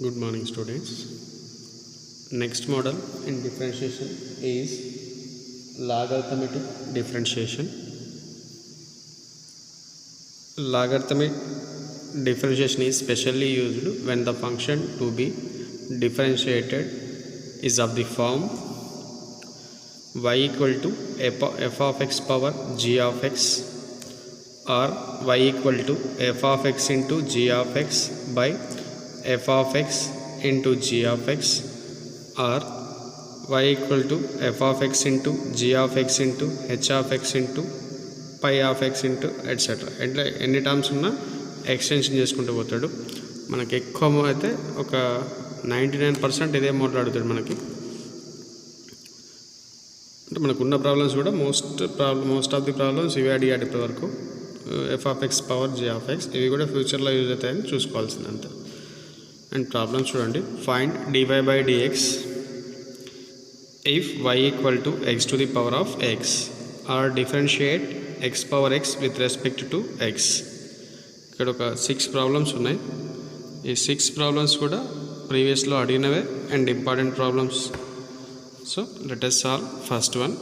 Good morning, students. Next model in differentiation is logarithmic differentiation. Logarithmic differentiation is specially used when the function to be differentiated is of the form y equal to f of x power g of x, or y equal to f of x into g of x by f of x into g of x, or y equal to f of x into g of x into h of x into pi of x into etc. ఇట్లా ఎన్ని terms ఉన్నా extension చేసుకుంటూ పోతాడు. మనకి ఎక్కువ అయితే ఒక 99% ఇదే మోడల్ అడుగుతాడు. మనకి అంటే మనకున్న ప్రాబ్లమ్స్ కూడా మోస్ట్ ఆఫ్ ది ప్రాబ్లమ్స్ ఇవి అడిగాడు ఇప్పటి వరకు. F of x power j of x ఇవి కూడా ఫ్యూచర్లో యూజ్ అవుతాయని చూసుకోవాల్సింది అంతే. అండ్ ప్రాబ్లమ్ చూడండి. Find dy by dx if y equal to x to the power of x, or differentiate x power x with respect to x. ఇక్కడ ఒక 6 problems ఉన్నాయి. ఈ 6 ప్రాబ్లమ్స్ కూడా ప్రీవియస్లో అడిగినవే and important problems. So let us solve first one.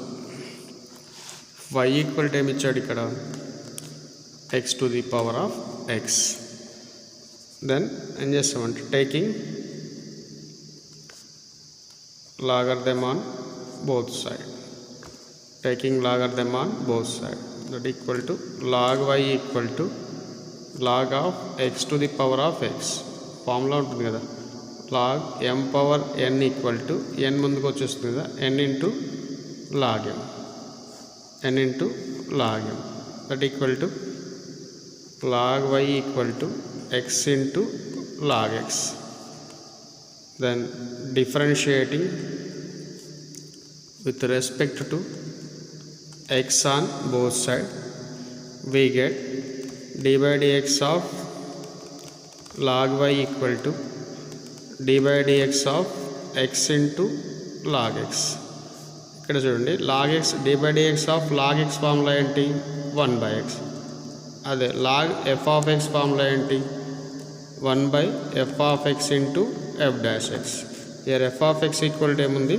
Y equal to ఏమి ఇచ్చాడు ఇక్కడ? X to the power of x. Then ఏం చేస్తామంటే taking logarithm on both side, taking logarithm on both side, that equal to log y equal to log of x to the power of x. Formula ఉంటుంది కదా, log m power n equal to n ముందుకు వచ్చేస్తుంది కదా, n into log m, n into log m, that equal to log y equal to x into log x. Then differentiating with respect to x on both sides, we get d by dx of log y equal to d by dx of x into log x. ఇక్కడ చూడండి, log x d by dx of log x formula ఏంటి? 1 by x. అదే log f of x formula ఏంటి? 1 by f of x into f dash x. Here f of x equal to ఏముంది?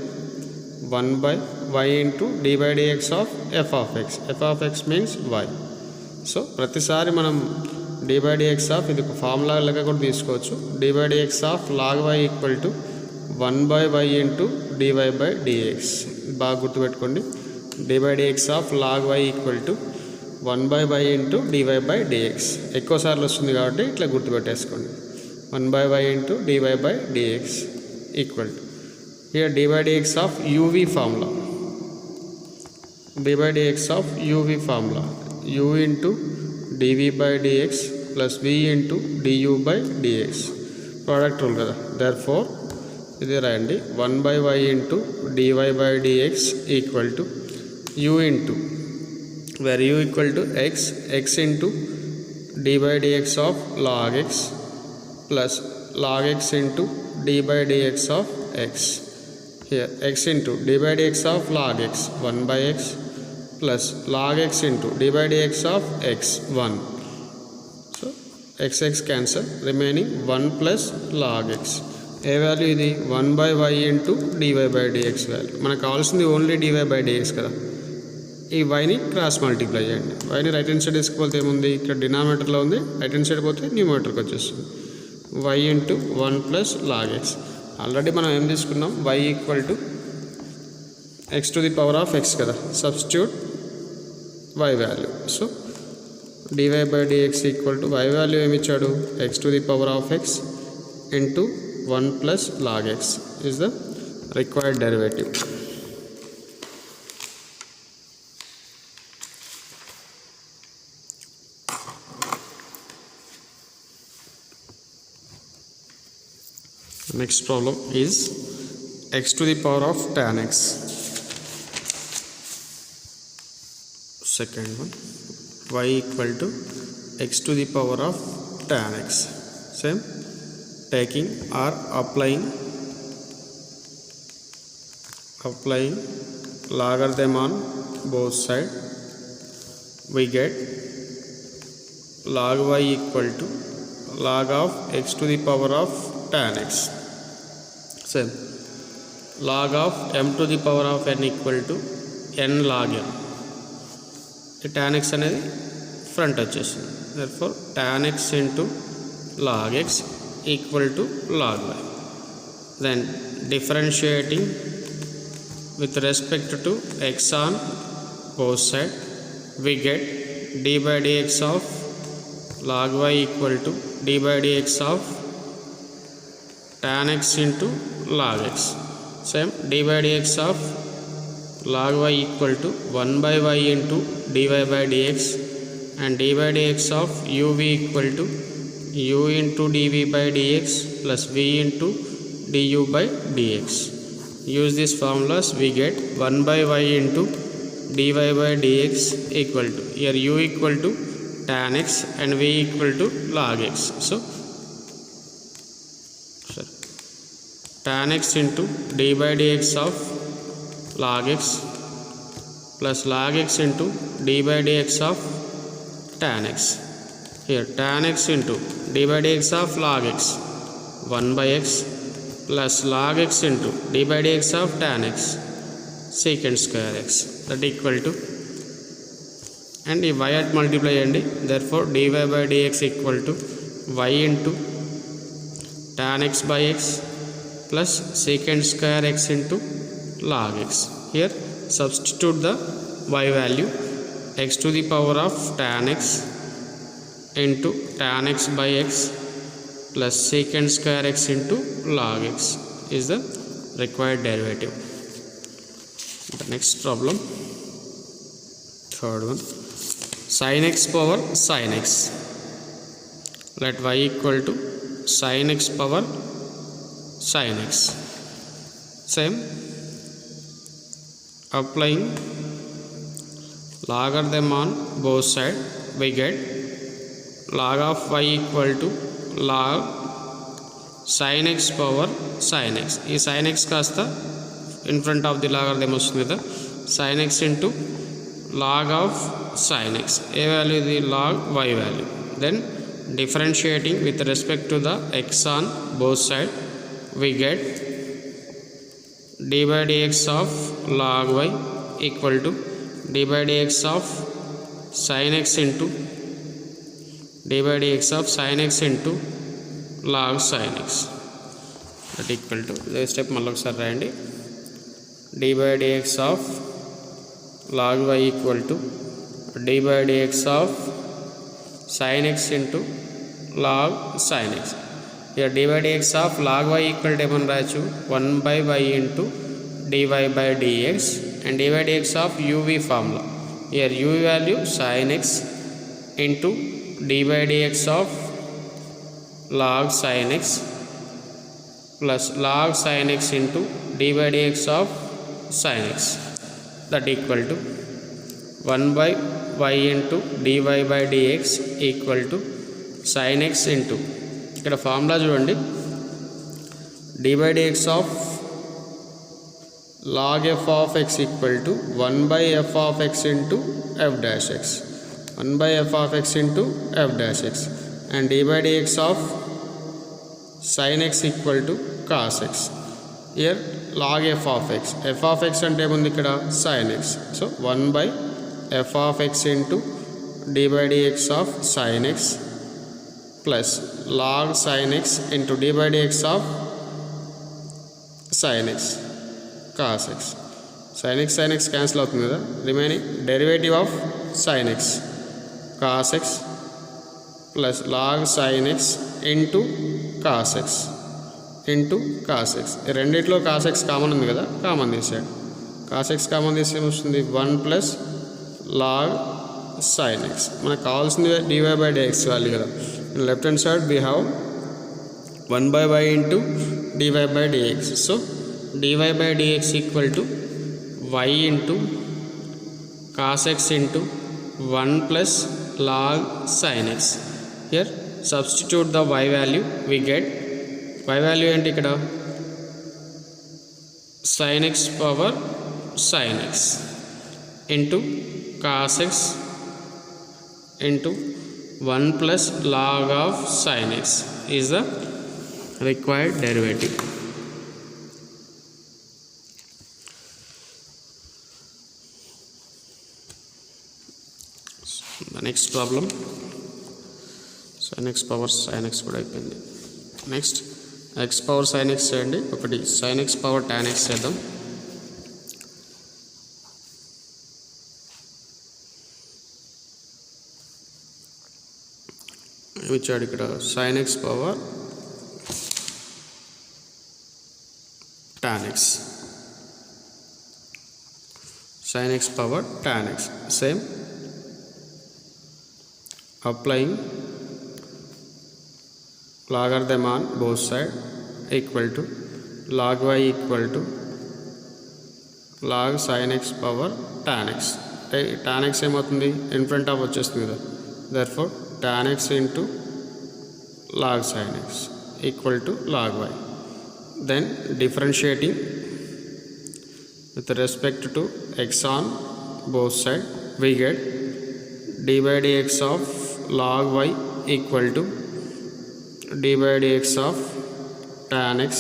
1 by y into d by dx of f of x. f of x means y. So ప్రతిసారి మనం d by dx of ఇది ఒక formula లాగా కూడా తీసుకోవచ్చు. d by dx of log y equal to 1 by y into dy by dx. బాగా గుర్తుపెట్టుకోండి. d by dx of log y equal to 1 by y into dy by dx. ఎక్కువ సార్లు వస్తుంది కాబట్టి ఇట్లా గుర్తుపెట్టేసుకోండి. 1 by y into dy by dx equal to, here dy by dx of uv formula, dy by dx of uv formula, u into dv by dx plus v into du by dx, product rule kada. Therefore ఇది రాయండి, 1 by y into dy by dx equal to u into, where u equal to x, x into d by dx of log x plus log x into d by dx of x. Here x into d by dx of log x 1 by x plus log x into d by dx of x 1. So x cancel, remaining 1 plus log x. A value ఇది? 1 by y into dy by dx value. మనకు కావాల్సింది only dy by dx కదా. ఈ వైని cross multiply చేయండి. వైని right hand side తీసుకుపోతే ఏముంది? ఇక్కడ డినామినేటర్లో ఉంది, రైట్ హ్యాండ్ సైడ్ పోతే న్యూమరేటర్కి వచ్చేస్తుంది. y into 1 plus log x. Already మనం ఏం తీసుకున్నాం? y equal to x to the power of x కదా. Substitute y value. So dy by dx equal to y value ఏమి ఇచ్చాడు? x to the power of x into 1 plus log x is the required derivative. Next problem is x to the power of tan x. Second one, y equal to x to the power of tan x. Same, taking or applying logarithm on both sides, we get log y equal to log of x to the power of tan x. Same. Log of m to the power of n equal to n log m. Tan x అనేది front వచ్చేస్తుంది. Therefore tan x into log x equal to log y. Then differentiating with respect to x on both sides, we get d by dx of log y equal to d by dx of tan x into log x. Same, d by dx of log y equal to 1 by y into dy by dx, and d by dx of uv equal to u into dv by dx plus v into du by dx. Use these formulas, we get 1 by y into dy by dx equal to, here u equal to tan x and v equal to log x. So tan x into d by dx of log x plus log x into d by dx of tan x. Here tan x into d by dx of log x 1 by x plus log x into d by dx of tan x secant square x, that equal to, and ఈ y at multiply చేయండి. Therefore dy by dx equal to y into tan x by x plus secant square x into log x. Here substitute the y value, x to the power of tan x into tan x by x plus secant square x into log x is the required derivative. The next problem, third one, sin x power sin x. Let y equal to sin x power sin x. Same, applying logarithm on both sides, we get log of y equal to log sin x power sin x. ఈ sin x కాస్త in front of the logarithm వస్తుంది కదా, sin x into log of sin x. A value ఇది? log y value. Then differentiating with respect to the x on both sides, we get d by dx of log y equal to d by dx of sin x into d by dx of sin x into log sin x, that equal to, this step మళ్ళీ ఒకసారి రాయండి. d by dx of log y equal to d by dx of sin x into log sin x. Here d by dx of log y equal to ఏమని రాయొచ్చు? 1 by y into dy by dx, and dy by dx of uv formula. Here u value sin x into d by dx of log sin x plus log sin x into d by dx of sin x, that equal to 1 by y into dy by dx equal to sin x into, ఇక్కడ formula చూడండి, d by dx of log f of x equal to 1 by f of x into f dash x, 1 by f of x into f dash x, and d by dx of sin x equal to cos x. Here log f of x అంటే ఏముంది ఇక్కడ? sin x. So 1 by f of x into d by dx of sin x plus log sin x into d by dx of sin x cos x. sin x cancel అవుతుంది కదా, remaining derivative of sin x cos x plus log sin x into cos x into cos x. రెండిట్లో cos x common ఉంది కదా, common తీసాడు. cos x common తీస్తే ఏమొస్తుంది? 1 plus log sin x. మనకు కావాల్సింది dy by dx వాల్యూ కదా. Left hand side we have 1 by y into dy by dx. So dy by dx equal to y into cos x into 1 plus log sin x. Here substitute the y value, we get y value ఏంటి ఇక్కడ? sin x power sin x into cos x into 1 plus log of sin x is the required derivative. The next problem, sin x power sin x కూడా అయిపోయింది. Next x power sin x చేయండి. ఒకటి sin x power tan x చేద్దాం. ఇచ్చాడు ఇక్కడ sin x power tan x, sin x power tan x. Same, applying logarithm on both sides equal to log y equal to log sin x power tan x. tan x ఏమవుతుంది, in front of వచ్చేస్తుంది కదా, therefore tan x into log sin x equal to log y. Then differentiating with respect to x on both sides, we get d by dx of log y equal to d by dx of tan x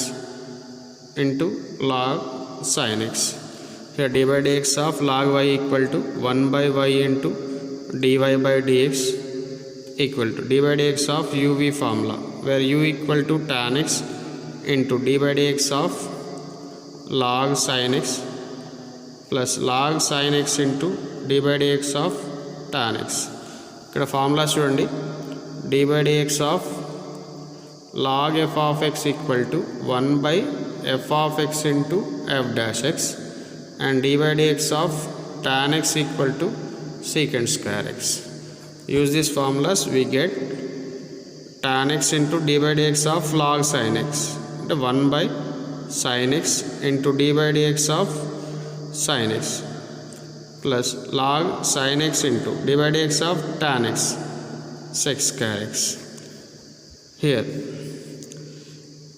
into log sin x. Here d by dx of log y equal to 1 by y into dy by dx equal to d by dx of uv formula, where u equal to tan x into d by dx of log sin x plus log sin x into d by dx of tan x. ఇక్కడ formula చూడండి, d by dx of log f of x equal to 1 by f of x into f dash x and d by dx of tan x equal to secant square x. Use these formulas, we get tan x into d by dx of log sin x, 1 by sin x into d by dx of sin x plus log sin x into d by dx of tan x sec square x. Here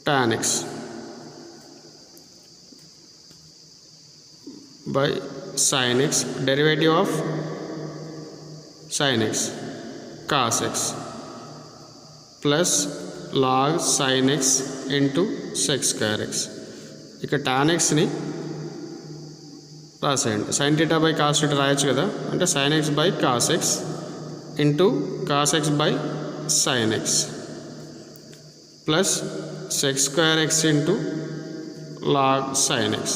tan x by sin x, derivative of sin x cos x plus log sin x into sec square x. ఇక్కడ tan x ని రాసేయండి, sin theta by cos theta రాయొచ్చు కదా, అంటే sin x by cos x into cos x by sin x plus sec square x into log sin x.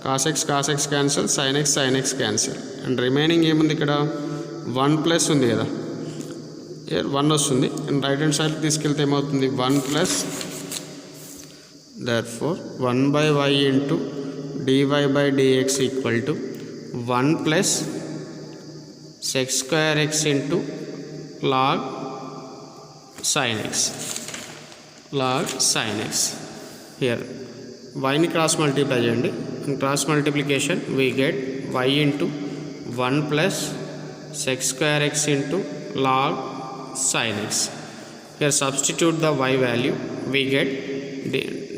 cos x cancel, sin x cancel, and remaining ఏముంది ఇక్కడ 1 plus ఉంది కదా, 1 వస్తుంది, and right hand side తీసుకెళ్తే ఏమవుతుంది 1 plus, therefore 1 by y into dy by dx equal to 1 plus sec square x into log sin x, here y ని cross multiply చేయండి, and cross multiplication we get y into 1 plus sec square x into log sin x. Here substitute the y value, we get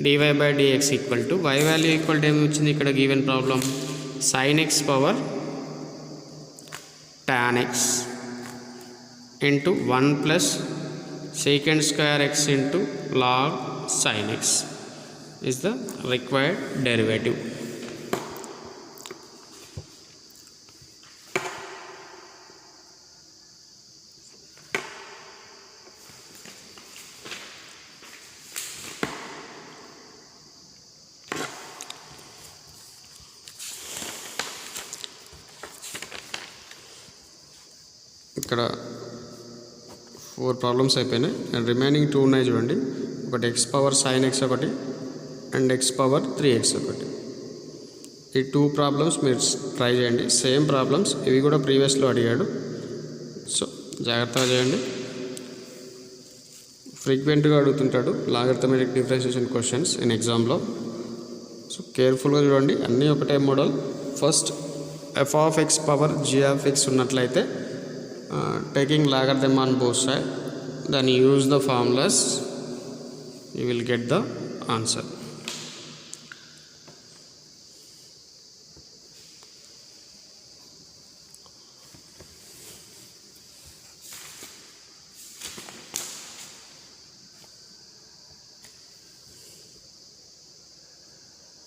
dy by dx equal to y value equal to ఏమి వచ్చింది ఇక్కడ given problem, sin x power tan x into 1 plus secant square x into log sin x is the required derivative. ఇక్కడ 4 problems అయిపోయినాయి, and remaining 2 ఉన్నాయి చూడండి, ఒకటి x power sin x ఒకటి and x power 3x ఒకటి. ఈ 2 problems మీరు try చేయండి, సేమ్ ప్రాబ్లమ్స్, ఇవి కూడా ప్రీవియస్లో అడిగాడు, సో జాగ్రత్తగా చేయండి. ఫ్రీక్వెంట్గా అడుగుతుంటాడు లాగరిథమెటిక్ డిఫరెన్షియేషన్ క్వశ్చన్స్ ఇన్ ఎగ్జామ్లో, సో కేర్ఫుల్గా చూడండి, అన్నీ ఒకటే model. First f of x power g of x ఉన్నట్లయితే taking logarithm on both sides, then use the formulas, you will get the answer.